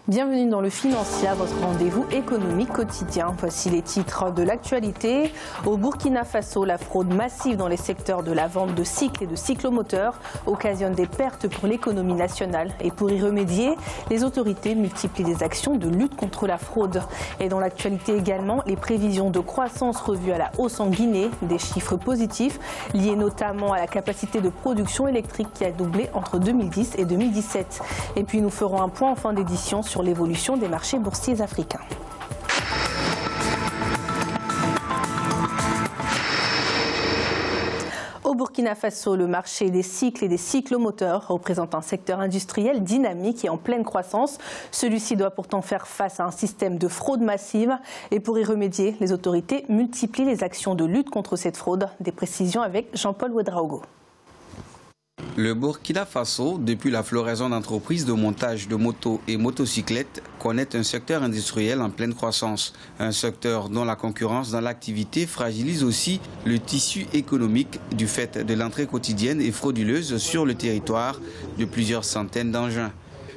Bienvenue dans le Financier, votre rendez-vous économique quotidien. Voici les titres de l'actualité. Au Burkina Faso, la fraude massive dans les secteurs de la vente de cycles et de cyclomoteurs occasionne des pertes pour l'économie nationale. Et pour y remédier, les autorités multiplient les actions de lutte contre la fraude. Et dans l'actualité également, les prévisions de croissance revues à la hausse en Guinée, des chiffres positifs liés notamment à la capacité de production électrique qui a doublé entre 2010 et 2017. Et puis nous ferons un point en fin d'édition sur l'évolution des marchés boursiers africains. Au Burkina Faso, le marché des cycles et des cyclomoteurs représente un secteur industriel dynamique et en pleine croissance. Celui-ci doit pourtant faire face à un système de fraude massive. Et pour y remédier, les autorités multiplient les actions de lutte contre cette fraude. Des précisions avec Jean-Paul Ouedraogo. Le Burkina Faso, depuis la floraison d'entreprises de montage de motos et motocyclettes, connaît un secteur industriel en pleine croissance. Un secteur dont la concurrence dans l'activité fragilise aussi le tissu économique du fait de l'entrée quotidienne et frauduleuse sur le territoire de plusieurs centaines d'engins.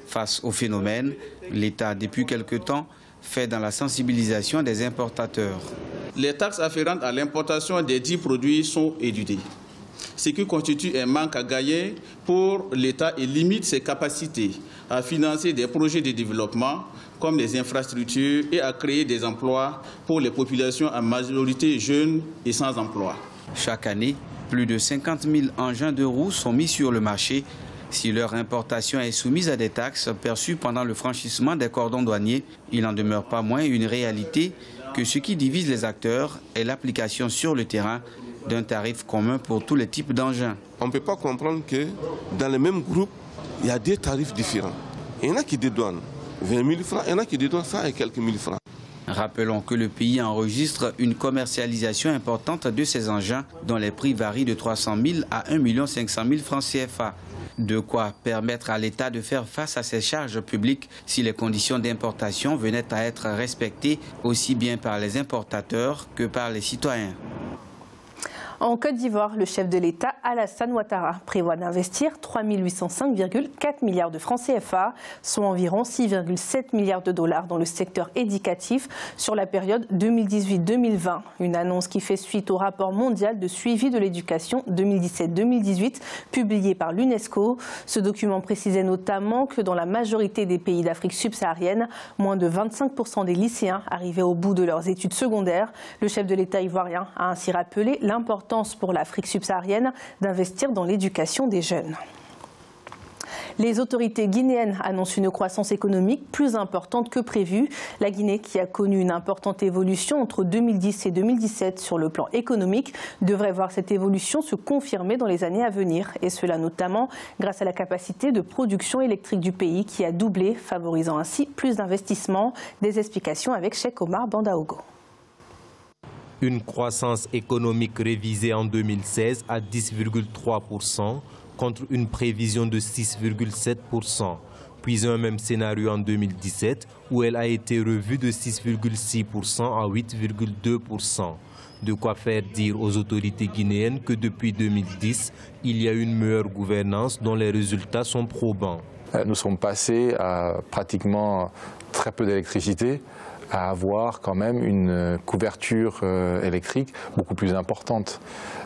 Face au phénomène, l'État, depuis quelque temps, fait dans la sensibilisation des importateurs. Les taxes afférentes à l'importation des 10 produits sont éludées, ce qui constitue un manque à gagner pour l'État et limite ses capacités à financer des projets de développement comme les infrastructures et à créer des emplois pour les populations en majorité jeunes et sans emploi. Chaque année, plus de 50 000 engins de roues sont mis sur le marché. Si leur importation est soumise à des taxes perçues pendant le franchissement des cordons douaniers, il n'en demeure pas moins une réalité que ce qui divise les acteurs est l'application sur le terrain d'un tarif commun pour tous les types d'engins. On ne peut pas comprendre que dans le même groupe, il y a des tarifs différents. Il y en a qui dédouanent 20 000 francs, il y en a qui dédouanent 100 et quelques mille francs. Rappelons que le pays enregistre une commercialisation importante de ces engins dont les prix varient de 300 000 à 1 500 000 francs CFA. De quoi permettre à l'État de faire face à ses charges publiques si les conditions d'importation venaient à être respectées aussi bien par les importateurs que par les citoyens. En Côte d'Ivoire, le chef de l'État, Alassane Ouattara, prévoit d'investir 3 805,4 milliards de francs CFA, soit environ 6,7 milliards de dollars dans le secteur éducatif sur la période 2018-2020. Une annonce qui fait suite au rapport mondial de suivi de l'éducation 2017-2018 publié par l'UNESCO. Ce document précisait notamment que dans la majorité des pays d'Afrique subsaharienne, moins de 25% des lycéens arrivaient au bout de leurs études secondaires. Le chef de l'État ivoirien a ainsi rappelé l'importance pour l'Afrique subsaharienne d'investir dans l'éducation des jeunes. Les autorités guinéennes annoncent une croissance économique plus importante que prévu. La Guinée, qui a connu une importante évolution entre 2010 et 2017 sur le plan économique, devrait voir cette évolution se confirmer dans les années à venir. Et cela notamment grâce à la capacité de production électrique du pays qui a doublé, favorisant ainsi plus d'investissements. Des explications avec Cheikh Omar Bandaogo. Une croissance économique révisée en 2016 à 10,3% contre une prévision de 6,7%, puis un même scénario en 2017 où elle a été revue de 6,6% à 8,2%. De quoi faire dire aux autorités guinéennes que depuis 2010, il y a une meilleure gouvernance dont les résultats sont probants. Nous sommes passés à pratiquement très peu d'électricité, à avoir quand même une couverture électrique beaucoup plus importante.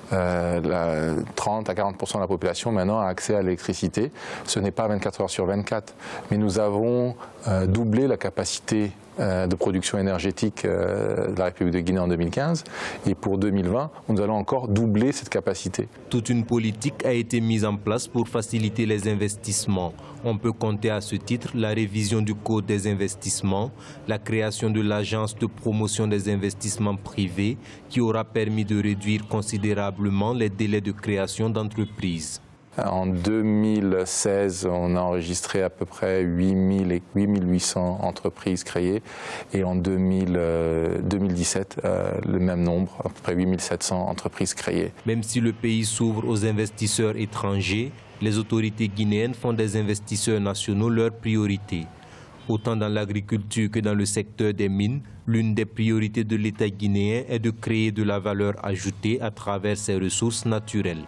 30 à 40% de la population maintenant a accès à l'électricité. Ce n'est pas 24 heures sur 24, mais nous avons doublé la capacité de production énergétique de la République de Guinée en 2015. Et pour 2020, nous allons encore doubler cette capacité. Toute une politique a été mise en place pour faciliter les investissements. On peut compter à ce titre la révision du Code des investissements, la création de l'Agence de promotion des investissements privés qui aura permis de réduire considérablement les délais de création d'entreprises. En 2016, on a enregistré à peu près 8800 entreprises créées et en 2017, le même nombre, à peu près 8700 entreprises créées. Même si le pays s'ouvre aux investisseurs étrangers, les autorités guinéennes font des investisseurs nationaux leur priorité. Autant dans l'agriculture que dans le secteur des mines, l'une des priorités de l'État guinéen est de créer de la valeur ajoutée à travers ses ressources naturelles.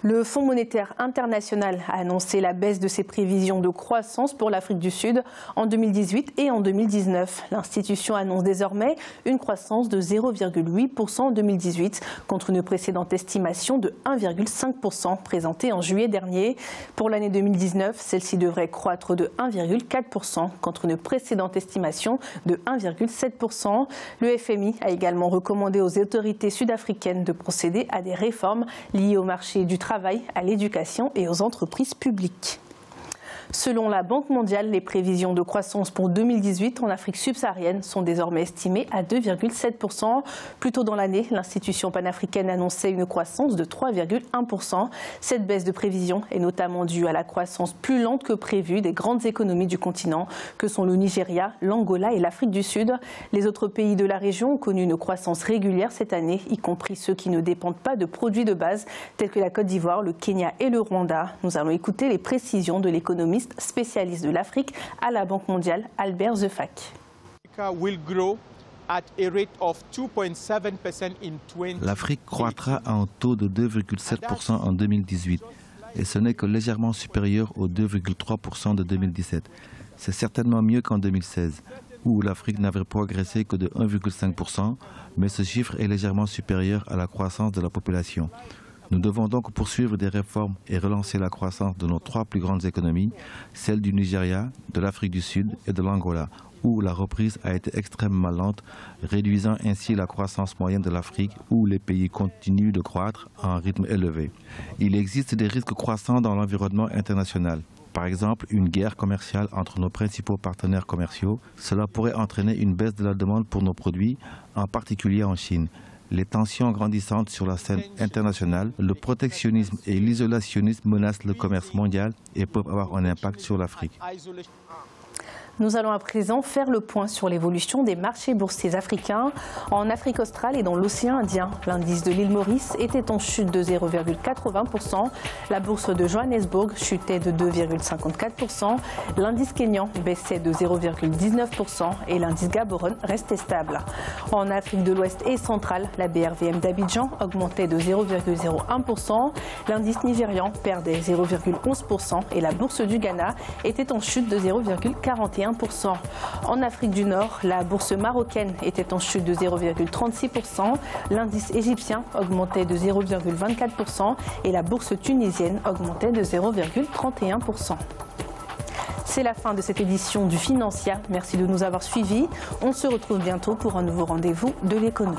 Le Fonds monétaire international a annoncé la baisse de ses prévisions de croissance pour l'Afrique du Sud en 2018 et en 2019. L'institution annonce désormais une croissance de 0,8% en 2018 contre une précédente estimation de 1,5% présentée en juillet dernier. Pour l'année 2019, celle-ci devrait croître de 1,4% contre une précédente estimation de 1,7%. Le FMI a également recommandé aux autorités sud-africaines de procéder à des réformes liées au marché du travail, à l'éducation et aux entreprises publiques. Selon la Banque mondiale, les prévisions de croissance pour 2018 en Afrique subsaharienne sont désormais estimées à 2,7%. Plus tôt dans l'année, l'institution panafricaine annonçait une croissance de 3,1%. Cette baisse de prévision est notamment due à la croissance plus lente que prévue des grandes économies du continent, que sont le Nigeria, l'Angola et l'Afrique du Sud. Les autres pays de la région ont connu une croissance régulière cette année, y compris ceux qui ne dépendent pas de produits de base, tels que la Côte d'Ivoire, le Kenya et le Rwanda. Nous allons écouter les précisions de l'économiste spécialiste de l'Afrique à la Banque mondiale, Albert Zefack. L'Afrique croîtra à un taux de 2,7% en 2018 et ce n'est que légèrement supérieur aux 2,3% de 2017. C'est certainement mieux qu'en 2016 où l'Afrique n'avait progressé que de 1,5%, mais ce chiffre est légèrement supérieur à la croissance de la population. Nous devons donc poursuivre des réformes et relancer la croissance de nos trois plus grandes économies, celles du Nigeria, de l'Afrique du Sud et de l'Angola, où la reprise a été extrêmement lente, réduisant ainsi la croissance moyenne de l'Afrique, où les pays continuent de croître à un rythme élevé. Il existe des risques croissants dans l'environnement international. Par exemple, une guerre commerciale entre nos principaux partenaires commerciaux. Cela pourrait entraîner une baisse de la demande pour nos produits, en particulier en Chine. Les tensions grandissantes sur la scène internationale, le protectionnisme et l'isolationnisme menacent le commerce mondial et peuvent avoir un impact sur l'Afrique. Nous allons à présent faire le point sur l'évolution des marchés boursiers africains. En Afrique australe et dans l'océan Indien, l'indice de l'île Maurice était en chute de 0,80%. La bourse de Johannesburg chutait de 2,54%. L'indice kényan baissait de 0,19% et l'indice gaborone restait stable. En Afrique de l'Ouest et centrale, la BRVM d'Abidjan augmentait de 0,01%. L'indice nigérian perdait 0,11% et la bourse du Ghana était en chute de 0,41%. En Afrique du Nord, la bourse marocaine était en chute de 0,36%, l'indice égyptien augmentait de 0,24% et la bourse tunisienne augmentait de 0,31%. C'est la fin de cette édition du Financial. Merci de nous avoir suivis. On se retrouve bientôt pour un nouveau rendez-vous de l'économie.